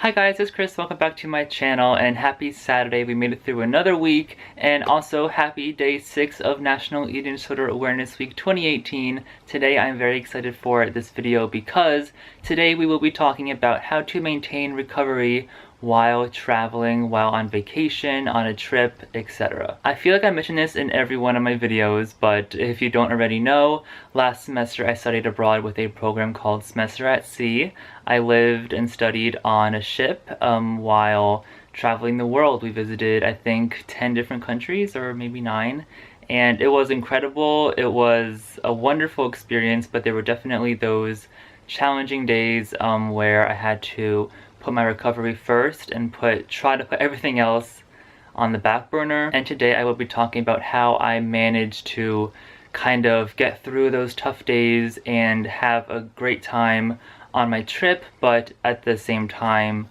Hi guys, it's Chris. Welcome back to my channel and happy Saturday. We made it through another week, and also happy day 6 of National Eating Disorder Awareness Week 2018. Today I'm very excited for this video because today we will be talking about how to maintain recovery while traveling, while on vacation, on a trip, etc. I feel like I mention this in every one of my videos, but if you don't already know, last semester I studied abroad with a program called Semester at Sea. I lived and studied on a ship while traveling the world. We visited, I think, 10 different countries, or maybe 9. And it was incredible. It was a wonderful experience, but there were definitely those challenging days where I had to put my recovery first and try to put everything else on the back burner. And today I will be talking about how I managed to kind of get through those tough days and have a great time on my trip, but at the same time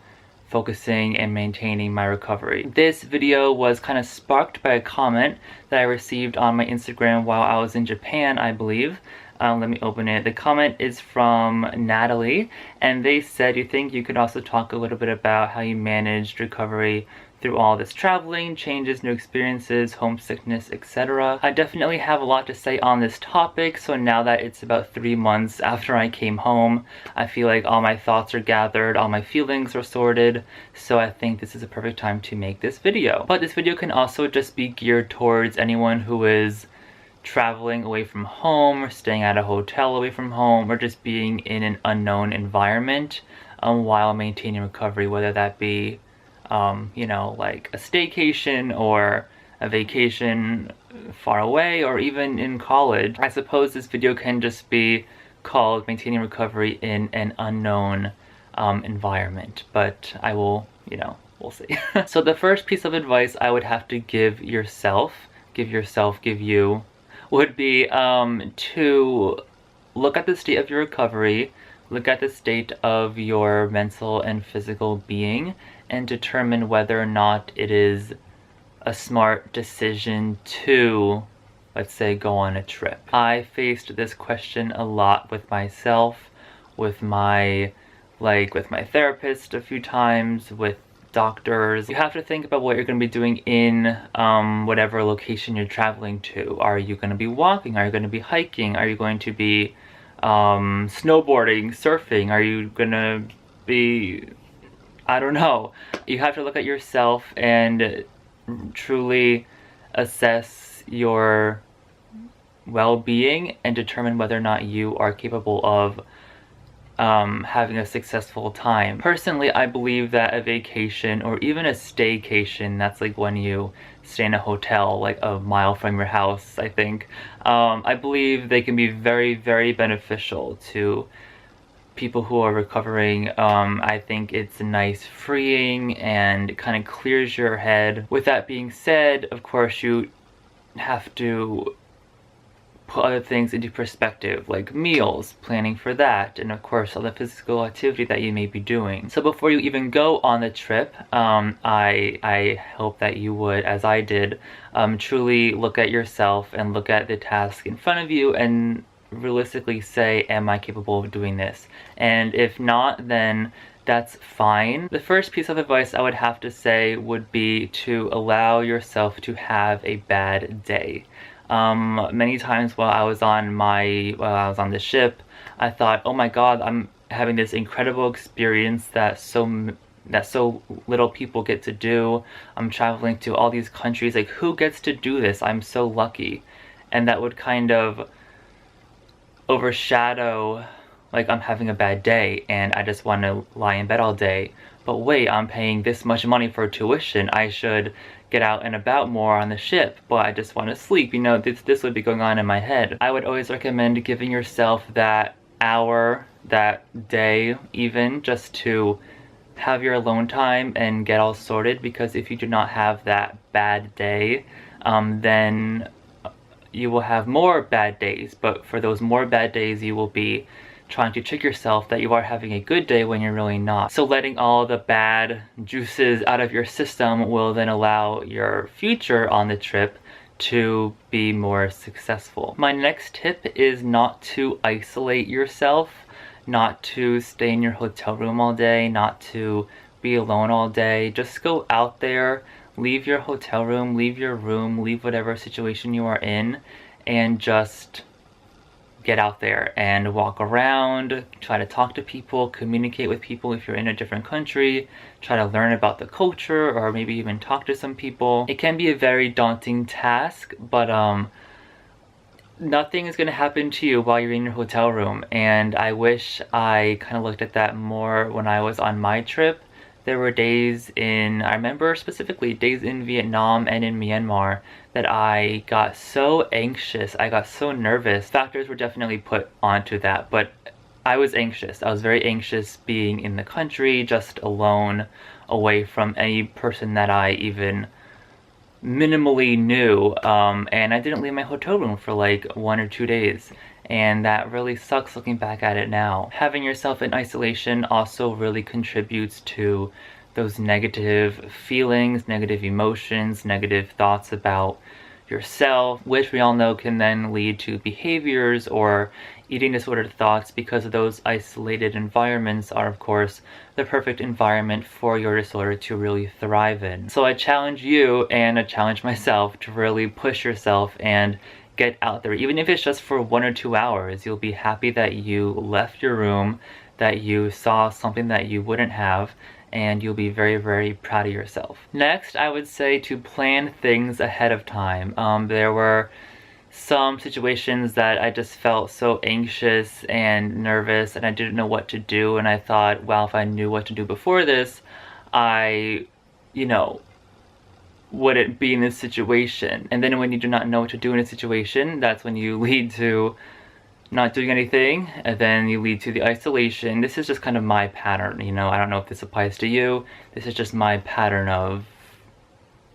focusing and maintaining my recovery. This video was kind of sparked by a comment that I received on my Instagram while I was in Japan, I believe. Let me open it. The comment is from Natalie, and they said, "You think you could also talk a little bit about how you managed recovery through all this traveling, changes, new experiences, homesickness, etc." I definitely have a lot to say on this topic, so now that it's about 3 months after I came home, I feel like all my thoughts are gathered, all my feelings are sorted, so I think this is a perfect time to make this video. But this video can also just be geared towards anyone who is traveling away from home, or staying at a hotel away from home, or just being in an unknown environment while maintaining recovery, whether that be you know, like a staycation or a vacation far away, or even in college. I suppose this video can just be called Maintaining Recovery in an Unknown Environment, but I will, you know, we'll see. So the first piece of advice I would have to give you, would be to look at the state of your recovery, look at the state of your mental and physical being, and determine whether or not it is a smart decision to, let's say, go on a trip. I faced this question a lot with myself, with my therapist a few times, with doctors. You have to think about what you're going to be doing in whatever location you're traveling to. Are you going to be walking? Are you going to be hiking? Are you going to be snowboarding, surfing? Are you going to be, I don't know. You have to look at yourself and truly assess your well-being and determine whether or not you are capable of having a successful time. Personally, I believe that a vacation or even a staycation, that's like when you stay in a hotel like a mile from your house, I think, I believe they can be very, very beneficial to people who are recovering. I think it's nice, freeing, and kind of clears your head. With that being said, of course, you have to put other things into perspective, like meals, planning for that, and of course all the physical activity that you may be doing. So before you even go on the trip, I hope that you would, as I did, truly look at yourself and look at the task in front of you and realistically say, am I capable of doing this? And if not, then that's fine. The first piece of advice I would have to say would be to allow yourself to have a bad day. Many times while I was on the ship, I thought, oh my god, I'm having this incredible experience that so little people get to do. I'm traveling to all these countries, like, who gets to do this? I'm so lucky. And that would kind of overshadow, like, I'm having a bad day and I just want to lie in bed all day. But wait, I'm paying this much money for tuition. I should get out and about more on the ship, but I just want to sleep. You know, this would be going on in my head. I would always recommend giving yourself that hour, that day even, just to have your alone time and get all sorted, because if you do not have that bad day, then you will have more bad days. But for those more bad days, you will be trying to trick yourself that you are having a good day when you're really not. So letting all the bad juices out of your system will then allow your future on the trip to be more successful. My next tip is not to isolate yourself, not to stay in your hotel room all day, not to be alone all day. Just go out there, leave your hotel room, leave your room, leave whatever situation you are in, and just get out there and walk around, try to talk to people, communicate with people if you're in a different country, try to learn about the culture, or maybe even talk to some people. It can be a very daunting task, but nothing is going to happen to you while you're in your hotel room, and I wish I kind of looked at that more when I was on my trip. There were days I remember specifically days in Vietnam and in Myanmar that I got so anxious, I got so nervous. Factors were definitely put onto that, but I was anxious. I was very anxious being in the country, just alone, away from any person that I even minimally knew, and I didn't leave my hotel room for like 1 or 2 days, and that really sucks looking back at it now. Having yourself in isolation also really contributes to those negative feelings, negative emotions, negative thoughts about yourself, which we all know can then lead to behaviors or eating disordered thoughts, because those isolated environments are, of course, the perfect environment for your disorder to really thrive in. So I challenge you, and I challenge myself, to really push yourself and get out there. Even if it's just for 1 or 2 hours, you'll be happy that you left your room, that you saw something that you wouldn't have, and you'll be very, very proud of yourself. Next, I would say to plan things ahead of time. There were some situations that I just felt so anxious and nervous, and I didn't know what to do, and I thought, well, if I knew what to do before this, I, wouldn't be in this situation. And then when you do not know what to do in a situation, that's when you lead to not doing anything, and then you lead to the isolation. This is just kind of my pattern, I don't know if this applies to you. This is just my pattern of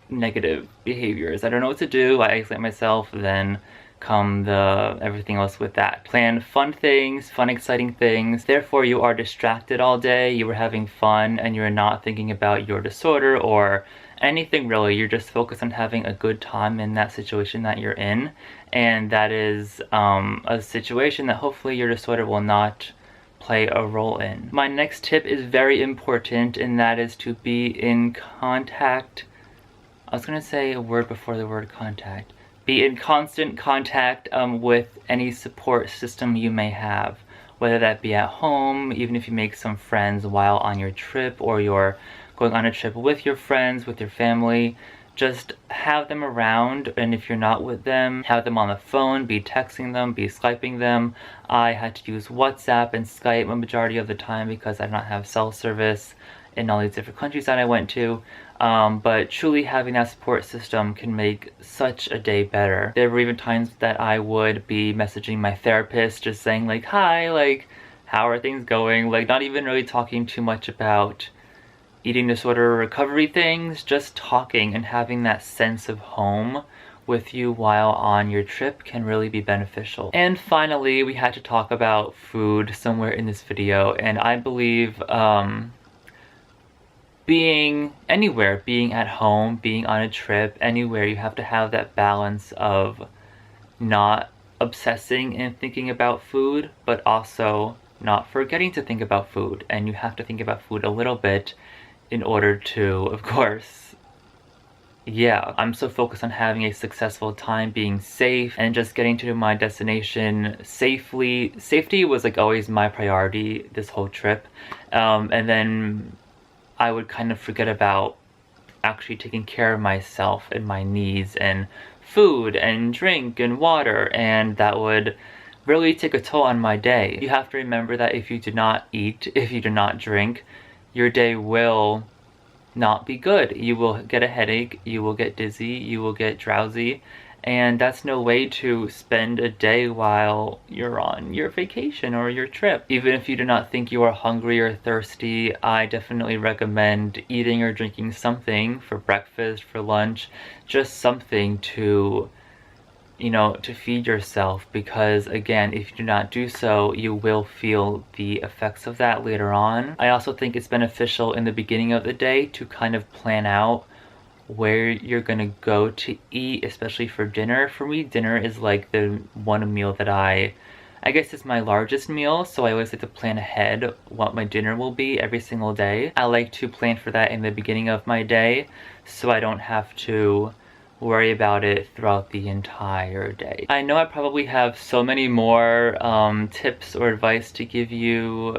negative behaviors. I don't know what to do, I isolate myself, then come everything else with that. Plan fun things, fun exciting things, therefore you are distracted all day, you were having fun, and you're not thinking about your disorder or anything really. You're just focused on having a good time in that situation that you're in, and that is a situation that hopefully your disorder will not play a role in. My next tip is very important, and that is to be in contact. I was gonna say a word before the word contact. Be in constant contact with any support system you may have, whether that be at home, even if you make some friends while on your trip, or you're going on a trip with your friends, with your family. Just have them around, and if you're not with them, have them on the phone, be texting them, be Skyping them. I had to use WhatsApp and Skype a majority of the time because I did not have cell service in all these different countries that I went to. But truly having that support system can make such a day better. There were even times that I would be messaging my therapist, just saying like, hi, like, how are things going? Like, not even really talking too much about eating disorder recovery things, just talking and having that sense of home with you while on your trip can really be beneficial. And finally, we had to talk about food somewhere in this video, and I believe being anywhere, being at home, being on a trip, anywhere, you have to have that balance of not obsessing and thinking about food, but also not forgetting to think about food. And you have to think about food a little bit in order to, of course, I'm so focused on having a successful time, being safe, and just getting to my destination safely. Safety was like always my priority this whole trip, and then I would kind of forget about actually taking care of myself and my needs and food and drink and water, and that would really take a toll on my day. You have to remember that if you do not eat, if you do not drink, your day will not be good. You will get a headache, you will get dizzy, you will get drowsy, and that's no way to spend a day while you're on your vacation or your trip. Even if you do not think you are hungry or thirsty, I definitely recommend eating or drinking something for breakfast, for lunch, just something to to feed yourself, because again, if you do not do so, you will feel the effects of that later on. I also think it's beneficial in the beginning of the day to kind of plan out where you're gonna go to eat, especially for dinner. For me, dinner is like the one meal that I I guess it's my largest meal, so I always like to plan ahead what my dinner will be every single day. I like to plan for that in the beginning of my day, so I don't have to worry about it throughout the entire day. I know I probably have so many more tips or advice to give you,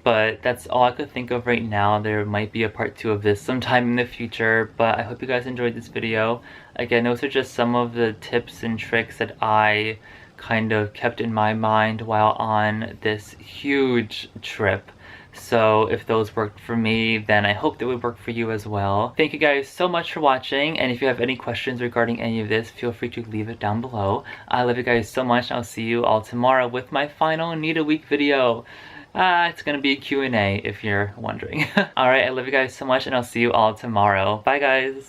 but that's all I could think of right now. There might be a part 2 of this sometime in the future, but I hope you guys enjoyed this video. Again, those are just some of the tips and tricks that I kind of kept in my mind while on this huge trip. So if those worked for me, then I hope they would work for you as well. Thank you guys so much for watching, and if you have any questions regarding any of this, feel free to leave it down below. I love you guys so much, and I'll see you all tomorrow with my final Need a Week video. It's gonna be a Q&A if you're wondering. Alright, I love you guys so much, and I'll see you all tomorrow. Bye guys!